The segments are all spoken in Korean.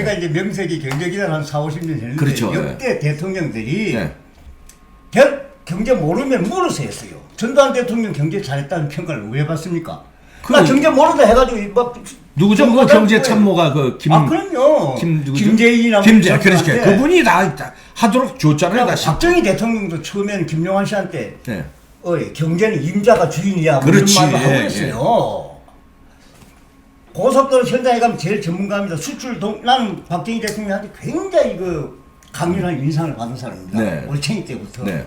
제가 이제 명색이 경제기자를 한 4, 50년 했는데 그렇죠. 역대 대통령들이 네. 경제 모르면 물어서 했어요. 전두환 대통령 경제 잘했다는 평가를 왜 받습니까? 그 경제 모르다 해가지고 막 누구죠? 그 경제 참모가 그 그럼요. 김재인이나 그렇게 그분이 다 하도록 줬잖아요. 다 박정희 대통령도 처음에는 김용환 씨한테 네. 경제는 임자가 주인이야. 그렇지. 이런 말도 하고 그랬어요. 고속도로 현장에 가면 제일 전문가입니다. 나는 박정희 대통령한테 굉장히 강렬한 인상을 받은 사람입니다. 네. 올챙이 때부터. 네.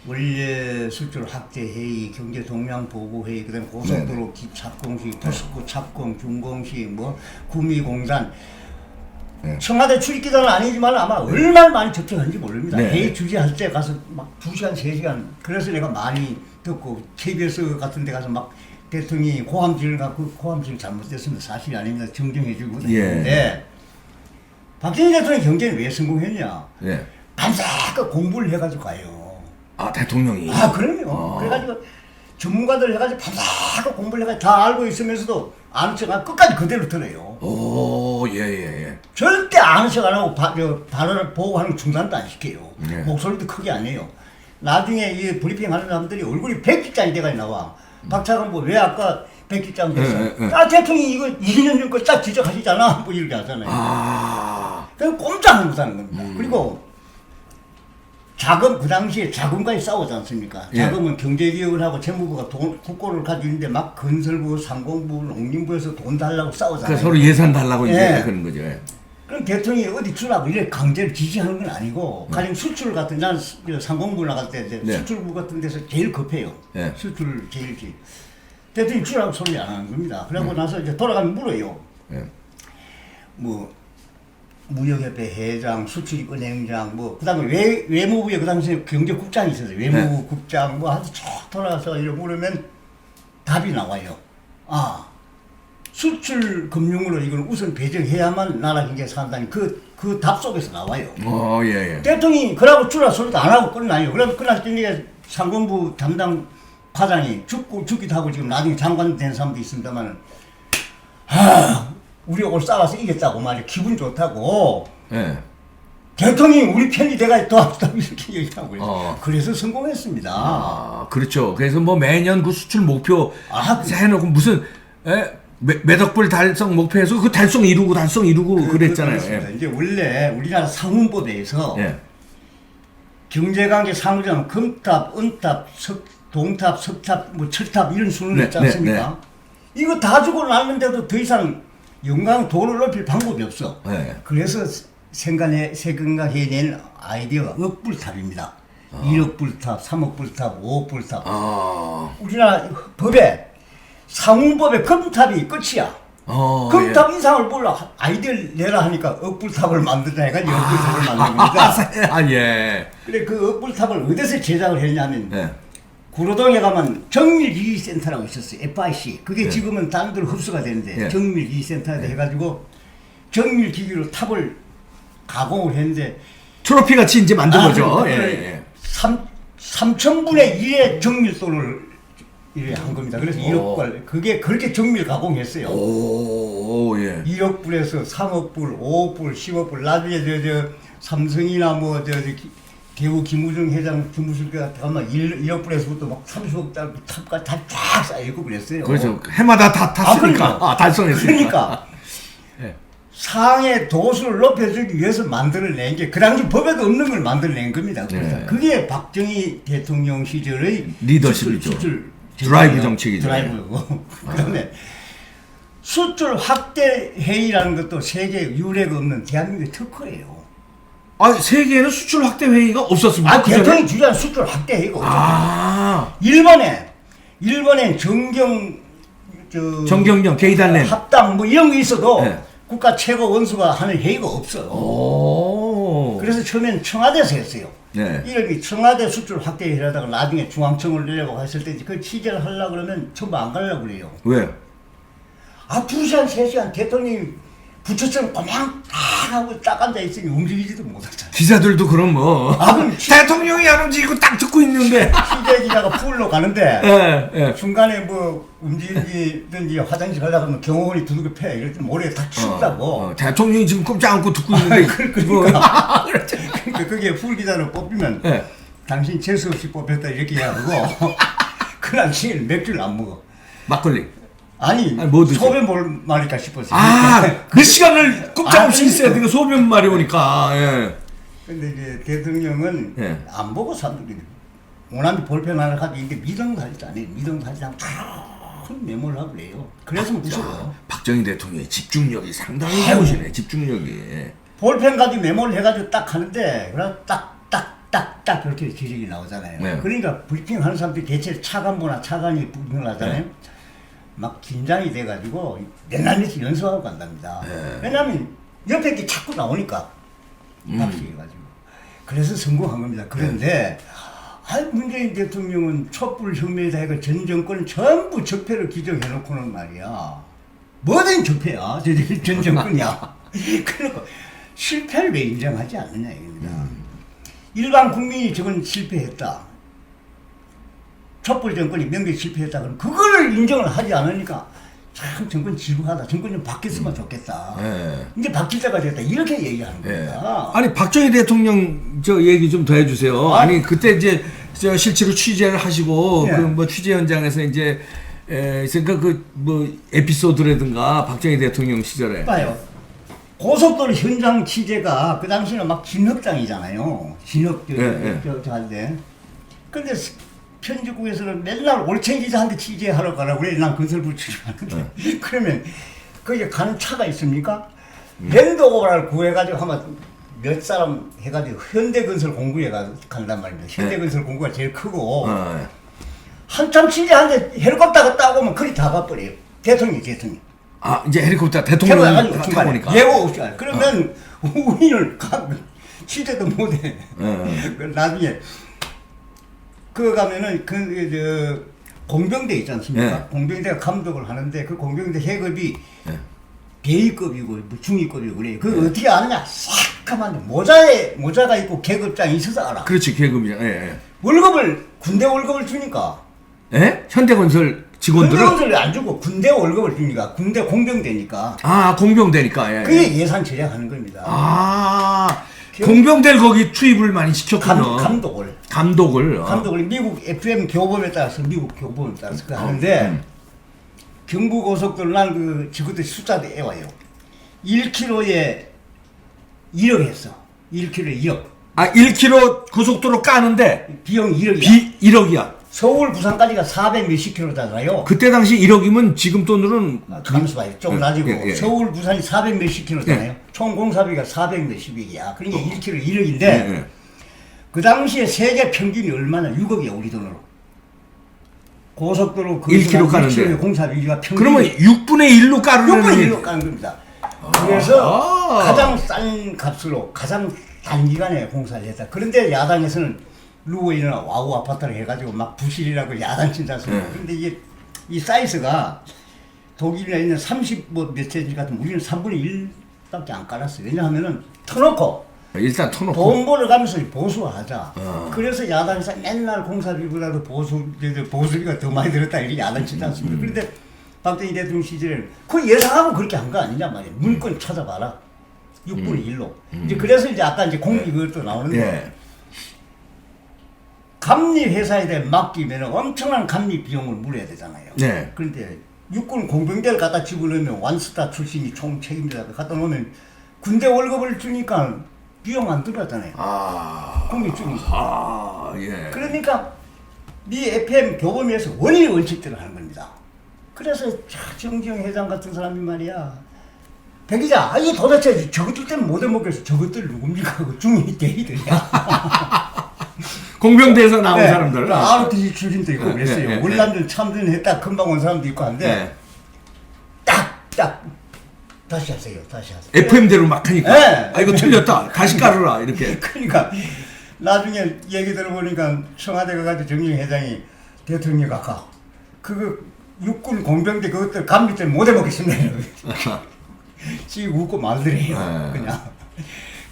원래 수출 확대 회의, 경제 동향 보고 회의, 그다음에 고속도로 착공시, 포스코 착공, 준공시, 구미공단. 네. 청와대 출입기자는 아니지만 아마 얼마나 많이 접촉한지 모릅니다. 네. 회의 주재할 때 가서 막 2시간, 3시간. 그래서 내가 많이 듣고 KBS 같은 데 가서 막 대통령이 고함질을 갖고 고함질 잘못됐습니다. 사실이 아닙니다. 정정해주고 그랬는데 박정희 대통령 경제는 왜 성공했냐? 네. 밤새껏 공부를 해가지고 가요. 아, 대통령이. 그럼요. 그래가지고 전문가들 해가지고 밤새껏 공부를 해가지고 다 알고 있으면서도 아는 척 끝까지 그대로 들어요. 오, 예. 절대 아는 척 안 하고 발언을 보고 하는 거 중단도 안 시켜요. 네. 목소리도 크게 안 해요. 나중에 이 브리핑 하는 사람들이 얼굴이 100기짜리 돼가 나와. 박찬원 왜 아까 100기짜리 됐어? 대통령이 이거 2년 전 거 딱 지적하시잖아. 이렇게 하잖아요. 그냥 꼼짝 못하는 겁니다. 그리고 자금, 그 당시에 자금과의 싸우지 않습니까? 자금은 경제개혁을 하고 재무부가 국고를 가지고 있는데 막 건설부, 상공부, 농림부에서 돈 달라고 싸우잖아요. 그러니까 서로 예산 달라고 이제 그런 거죠. 그럼 대통령이 어디 주라고 이렇게 강제로 지시하는 건 아니고, 가령 수출 같은, 난 상공부 나갈 때 수출부 같은 데서 제일 급해요. 수출 제일 대통령이 주라고 소리 안 하는 겁니다. 그러고 나서 이제 돌아가면 물어요. 무역협회 회장, 수출입은행장, 그 다음에 외무부에 그 당시에 경제국장이 있었어요. 외무부 국장, 아주 쭉 돌아가서 이렇게 물으면 답이 나와요. 수출 금융으로 이걸 우선 배정해야만 나라 경제 산다니 그 답 속에서 나와요. 대통령이 그러고 주라 소리도 안 하고 끝나요. 그럼 끝날 때 상공부 담당 과장이 죽기도 하고 지금 나중에 장관 된 사람도 있습니다만, 우리 올 싸워서 이겼다고 말이야. 기분 좋다고. 대통령이 우리 편이 돼가 도와주다 이렇게 얘기하고 그래서 성공했습니다. 그렇죠. 그래서 매년 그 수출 목표 해놓고 무슨 몇 억불 달성 목표해서 그 달성 이루고 그랬잖아요. 이제 원래 우리나라 상훈법에서 경제관계 상호장 금탑, 은탑, 동탑, 석탑, 철탑 이런 순으로 있지 않습니까? 이거 다 주고 나는데도 더 이상 돈을 높일 방법이 없어. 그래서 생각해낸 아이디어가 억불탑입니다. 1억 불탑, 3억 불탑, 5억 불탑. 우리나라 법에 상훈법에 금탑이 끝이야. 금탑 이상을 몰라. 아이디어를 내라 하니까 억불탑을 만들자 해가지고 억불탑을 만든 겁니다. 그래 그 억불탑을 어디서 제작을 했냐면 구로동에 가면 정밀기기센터라고 있었어요. FIC. 그게 지금은 다른 데로 흡수가 되는데 정밀기기센터에 해가지고 정밀기기로 탑을 가공을 했는데 트로피 같이 이제 만든 거죠. 3,000분의 1의 정밀도를 이래 한 겁니다. 그래서 1억 불. 그게 그렇게 정밀 가공했어요. 1억 불에서 3억 불, 5억 불, 10억 불. 나중에 삼성이나 대우 김우중 회장 주무실까 가면 1억 불에서부터 막 30억짜리 탑까지 다 쫙 쌓여있고 그랬어요. 그렇죠. 해마다 다 탔으니까. 달성했으니까. 그러니까 상의 도수를 높여주기 위해서 만들어낸 게 그 당시 법에도 없는 걸 만들어낸 겁니다. 그게 박정희 대통령 시절의 리더십이죠. 수출 드라이브 정책이죠. 드라이브고 그다음에 수출 확대 회의라는 것도 세계 유례가 없는 대한민국의 특허예요. 세계에는 수출 확대 회의가 없었습니다. 대통령이 주장한 수출 확대 회의가 없었어요. 일본엔 정경련 게이달렌 합당 이런 거 있어도 국가 최고 원수가 하는 회의가 없어요. 그래서 처음엔 청와대에서 했어요. 이렇게 청와대 수출 확대 회의를 하다가 나중에 중앙청을 내려고 했을 때 그 취재를 하려고 그러면 전부 안 가려고 그래요. 왜? 2시간, 3시간 대통령이 부처처럼 그냥 딱 하고 딱 앉아있으니 움직이지도 못하잖아. 기자들도 그럼 뭐 그럼 대통령이 안 움직이고 딱 듣고 있는데 취재 기자가 풀로 가는데 예. 중간에 뭐 움직이든지 화장실 가다 보면 경호원이 두들겨 패 이럴 때 모래에 다 춥다고. 대통령이 지금 꼼짝 않고 듣고 있는데 그러니까 그게 풀 기자로 뽑히면 예. 당신 재수 없이 뽑혔다 이렇게 해가지고 그날 시일 맥주를 안 먹어. 막걸리. 아니 뭐 드지? 소변 볼 말일까 싶었어. 그 시간을 꼼짝없이 그러니까. 있어야 되고 소변 말이 오니까. 예. 근데 이제 대통령은 예. 안 보고 사람들이 원한이 볼펜 하나 가지고 이게 미등사지 않아요. 미등사지 않고 큰 메모를 하고 그래요. 그래서 무서워. 박정희 대통령의 집중력이 상당히 좋으시네. 집중력이. 볼펜 가지고 메모를 해가지고 딱 하는데 그래 딱딱딱딱 이렇게 지적이 나오잖아요. 네. 그러니까 브리핑 하는 사람들이 대체 차관보나 차관이 브리핑을 하잖아요. 네. 막 긴장이 돼가지고 맨날 며칠 연습하고 간답니다. 네. 왜냐하면 옆에 게 자꾸 나오니까 납치해가지고 그래서 성공한 겁니다. 그런데 문재인 대통령은 촛불 혁명이다 해가 전 정권은 전부 적폐를 규정해놓고는 말이야. 뭐든 적폐야. 전 정권이야. 그러니까 실패를 왜 인정하지 않느냐 이겁니다. 일반 국민이 저건 실패했다. 촛불 정권이 명백히 실패했다. 그럼 그거를 인정을 하지 않으니까 참 정권 지루하다. 정권 좀 바뀌었으면 좋겠다. 이제 바뀔 때가 됐다. 이렇게 얘기하는 겁니다. 아니 박정희 대통령 저 얘기 좀 더 해주세요. 아니 그때 이제 저 실제로 취재를 하시고 네. 그 뭐 취재 현장에서 이제 그러니까 그 뭐 에피소드라든가 박정희 대통령 시절에 봐요. 고속도로 현장 취재가 그 당시에는 막 진흙장이잖아요. 진흙 저 한데. 근데 편집국에서는 맨날 올챙 기자한테 취재하러 가라고 그래. 난 건설부 출입하는데. 그러면 거기에 가는 차가 있습니까? 랜드오버를 구해가지고 하면 몇 사람 해가지고 현대건설 공구에 간단 말입니다. 현대건설 공구가 제일 크고 한참 취재하는데 헬리콥터가 따고 오면 거리 다 가버려요. 대통령. 아 이제 헬리콥터 대통령이 타고 오니까 예고 없이 그러면 우리는 취재도 못해. 나중에 그거 가면은 저 공병대 있지 않습니까? 공병대가 감독을 하는데 그 공병대 계급이 대위급이고 뭐 중위급이고 그래요. 그거 어떻게 아느냐? 새까만 모자가 있고 계급장이 있어서 알아. 그렇지 계급이야. 월급을 군대 월급을 주니까. 현대건설 직원들은 군대 월급을 안 주고 군대 월급을 주니까 군대 공병대니까. 공병대니까. 그게 예산 절약하는 겁니다. 공병대를 거기 투입을 많이 시켰군요. 감독을 미국 FM 교범에 따라서 그 하는데 경부고속도로 난 그 지구대 숫자도 애와요. 1km에 1억 했어. 1km에 1억. 1km 고속도로 까는데 비용 1억이야. 1억이야. 서울 부산까지가 400 몇십 킬로잖아요. 그때 당시 1억이면 지금 돈으로는 가면서 봐요. 좀 낮이고 서울 부산이 400 몇십 킬로잖아요. 총 공사비가 400 몇십억이야. 그러니까 1km 1억인데 그 당시에 세계 평균이 얼마나 6억이야 우리 돈으로. 고속도로 1km 까는데 공사비가 평균 그러면 6분의 1로 까르는 6분의 1로 까는 겁니다. 그래서 가장 싼 값으로 가장 단기간에 공사를 했다. 그런데 야당에서는 루어 일어나 와우 아파트를 해가지고 막 부실이라고 야단친다 않습니까? 그런데 이게 이 사이즈가 독일에 있는 30 뭐 몇 세지 같으면 우리는 3분의 1밖에 안 깔았어요. 왜냐하면은 터놓고 일단 터놓고 돈 벌어가면서 보수하자. 그래서 야당에서 맨날 공사비보다도 보수비가 더 많이 들었다 이렇게 야단친다 않습니까? 그런데 박정희 대통령 시절에는 그 예상하고 그렇게 한 거 아니냐 말이에요. 문건 찾아봐라. 6분의 1로. 이제 그래서 이제 아까 이제 공비 그것도 나오는데 감리 회사에 대해 맡기면 엄청난 감리 비용을 물어야 되잖아요. 그런데 육군 공병대를 갖다 집어넣으면 완스타 출신이 총 책임자 갖다 놓으면 군대 월급을 주니까 비용 안 들었잖아요. 공비 주니까. 그러니까 미 FM 교범에서 원리 원칙대로 하는 겁니다. 그래서 정지영 회장 같은 사람이 말이야. 백 기자, 이게 도대체 저것들 때문에 못 해먹겠어. 저것들 누굽니까? 그 중위 대위들이야. 공병대에서 나온 사람들. ROTC 출신도 있고 그랬어요. 월남전 참전했다 금방 온 사람도 있고 한데 딱 다시 하세요. FM대로 막 하니까 이거 틀렸다. 다시 깔으라 이렇게. 그러니까 나중에 얘기 들어보니까 청와대 가가지고 정영 회장이 대통령 아까 그거 육군 공병대 그것들 감리 때문에 못 해먹겠습니다. 씩 웃고 말더래요. 네. 그냥.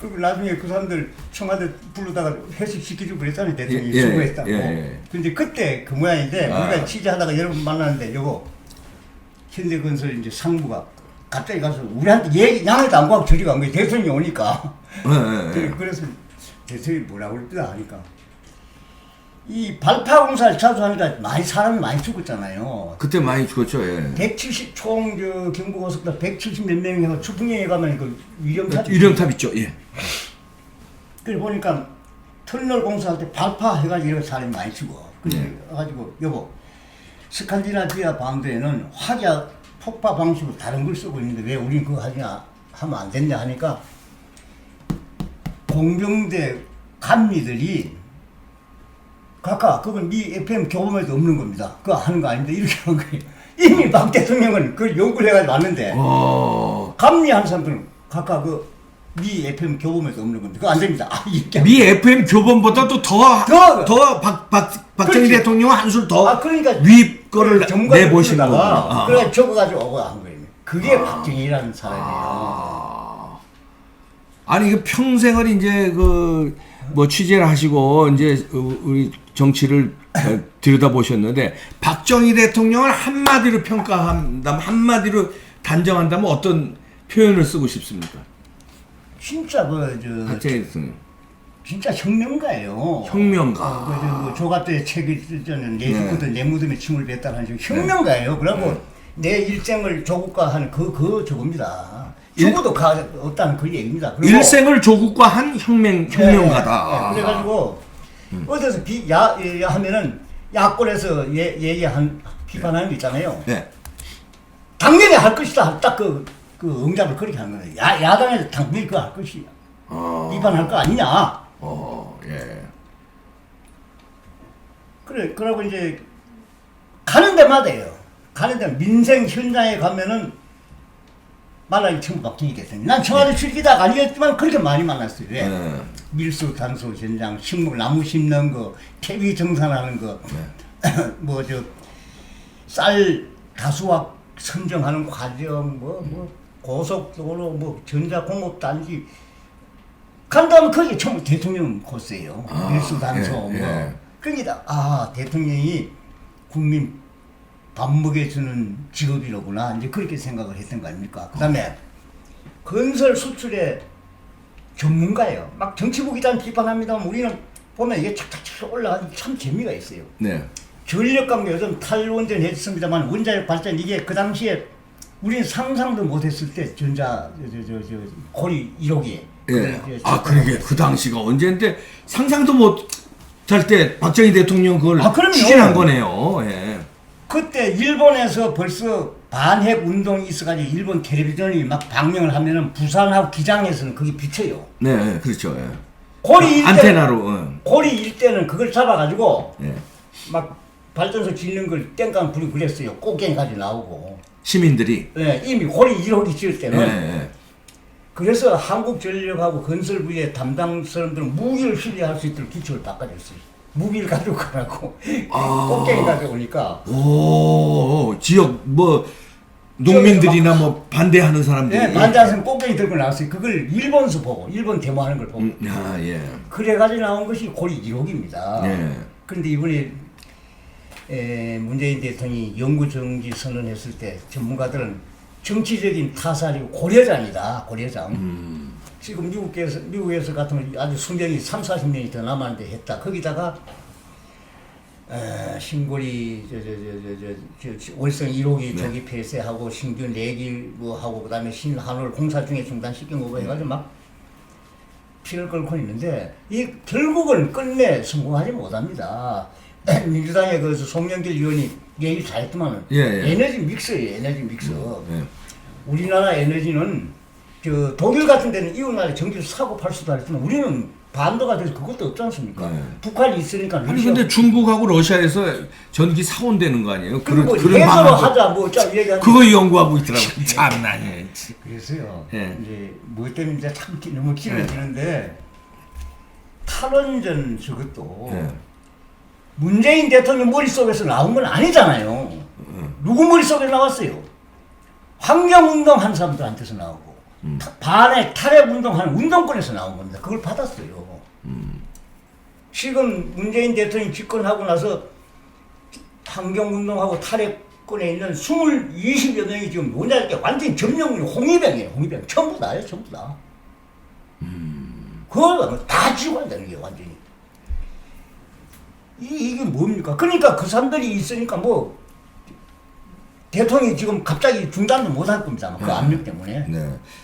그리고 나중에 그 사람들 청와대 부르다가 회식 시키고 그랬잖아요. 대통령이 예, 수고했다고. 예. 근데 그때 그 모양인데 아. 우리가 취재하다가 여러 번 만났는데 요거 현대건설 이제 상부가 갑자기 가서 우리한테 양해도 안 구하고 저리 간 거예요. 대통령이 오니까. 그래서 대통령이 뭐라고 그랬다 하니까 이 발파 공사를 자주 하니까 사람이 많이 죽었잖아요. 그때 많이 죽었죠. 예. 170총 경부고속도로 170 몇 명이 해서 추풍령에 가면 그 유령탑 있죠. 예. 그래 보니까 터미널 공사할 때 발파 해가지고 이런 사람이 많이 죽어. 그래가지고 여보 스칸디나비아 반도에는 화자 폭파 방식으로 다른 걸 쓰고 있는데 왜 우린 그거 하면 안 됐냐 하니까 공병대 간미들이 각각 그건 미 FM 교범에도 없는 겁니다. 그거 하는 거 아닌데 이렇게 한 거예요. 이미 박 대통령은 그걸 연구를 해가지고 왔는데 감리한 사람들은 각각 그 미 FM 교범에도 없는 겁니다. 그거 안 됩니다. 이렇게 미 FM 교범보다 또 더 박정희 대통령 한술 더 그러니까 위 거를 내보신 거구나. 거구나. 그래 적어가지고 오고 한 거예요. 그게 박정희라는 사람이에요. 아니 그 평생을 이제 그 뭐 취재를 하시고 이제 우리 정치를 들여다 보셨는데 박정희 대통령을 한마디로 평가한다면 한마디로 단정한다면 어떤 표현을 쓰고 싶습니까? 진짜 박정희 대통령. 진짜 혁명가예요. 혁명가. 조갑대 책이 쓰자는 내 죽거든 내 무덤에 침을 뱉다라는 혁명가예요. 그리고 내 일생을 조국화하는 저겁니다. 죽어도 없다는 그 얘기입니다. 그리고 일생을 조국과 한 혁명가다. 네. 그래가지고 어디서 하면은 야권에서 비판하는 거 있잖아요. 네. 당연히 할 것이다. 딱 그 응답을 그렇게 하는 거예요. 야당에서 당연히 그거 할 것이야. 비판할 거 아니냐. 예. 그러고 이제 가는 데마다예요. 가는 데 민생 현장에 가면은 말하기 전부 박정희 대통령. 난 청와대 출기자가 아니었지만 그렇게 많이 만났어요. 왜? 밀수 단수 현장, 나무 심는 거, 퇴비 정산하는 거, 쌀 다수확 선정하는 과정, 고속도로, 전자공업단지 간다면 그게 전부 대통령 코스예요. 밀수 단수 그러니까 대통령이 국민 밥 먹여주는 직업이로구나. 이제 그렇게 생각을 했던 거 아닙니까? 그 다음에 건설 수출의 전문가예요. 막 정치부기단 비판합니다만 우리는 보면 이게 착착착 올라가는 참 재미가 있어요. 네. 전력광 요즘 탈원전 했습니다만 원자력 발전 이게 그 당시에 우리는 상상도 못했을 때 고리 1호기. 예. 그러게 그 당시가 언제인데 상상도 못할 때 박정희 대통령 그걸 추진한 거네요. 예. 그때 일본에서 벌써 반핵 운동이 있어가지고 일본 텔레비전이 막 방영을 하면은 부산하고 기장에서는 그게 비쳐요. 네, 그렇죠. 예. 고리 안테나로. 고리 일대는 그걸 잡아가지고 예. 막 발전소 짓는 걸 땡깡 부리고 그랬어요. 꽃갱이까지 나오고. 시민들이. 네, 이미 고리 1호기 지을 때는. 예. 그래서 한국전력하고 건설부의 담당 사람들은 무기를 수리할 수 있도록 기초를 바꿔줬어요. 무기를 가지고 가라고 꽃갱이 가져오니까 지역 농민들이나 반대하는 사람들이 반대하는 꽃갱이 들고 나왔어요. 그걸 일본서 보고 일본 데모하는 걸 보고 예. 그래가지고 나온 것이 고리 1호기입니다. 예. 그런데 이번에 문재인 대통령이 영구정지 선언했을 때 전문가들은 정치적인 타살이고 고려장이다. 고려장. 지금 미국에서 같은 아주 수명이 30-40년이 더 남았는데 했다. 거기다가 신고리 월성 1호기 조기 폐쇄하고 신균 내길 하고 그다음에 신한월 공사 중에 중단시킨 거고 해가지고 막 피를 끓고 있는데 이 결국은 끝내 성공하지 못합니다. 민주당의 그 송영길 의원이 얘기 잘했더만 에너지 믹스예요. 에너지 믹스. 우리나라 에너지는 독일 같은 데는 이웃 나라에 전기를 사고 팔 수도 하지만 우리는 반도가 돼서 그것도 없지 않습니까? 북한이 있으니까. 아니 근데 중국하고 러시아에서 전기 사온다는 거 아니에요? 그런 해소로 하자 얘기하는. 그거 연구하고 있더라고. 참나네. 그래서요. 이제 뭐 때문에 이제 참 너무 길어지는데 탈원전 저것도 문재인 대통령 머릿속에서 나온 건 아니잖아요. 누구 머릿속에 나왔어요? 환경운동 한 사람들한테서 나오고 반에 탈핵운동하는 운동권에서 나온 겁니다. 그걸 받았어요. 지금 문재인 대통령이 집권하고 나서 환경운동하고 탈핵권에 있는 20여 명이 지금 논의할 게 완전히 점령군이 홍위병이에요. 홍위병. 전부 다예요. 전부 다. 그걸 다 지고 한다는 게 완전히. 이게 뭡니까? 그러니까 그 사람들이 있으니까 뭐 대통령이 지금 갑자기 중단도 못 할 겁니다. 그 압력 때문에. 네.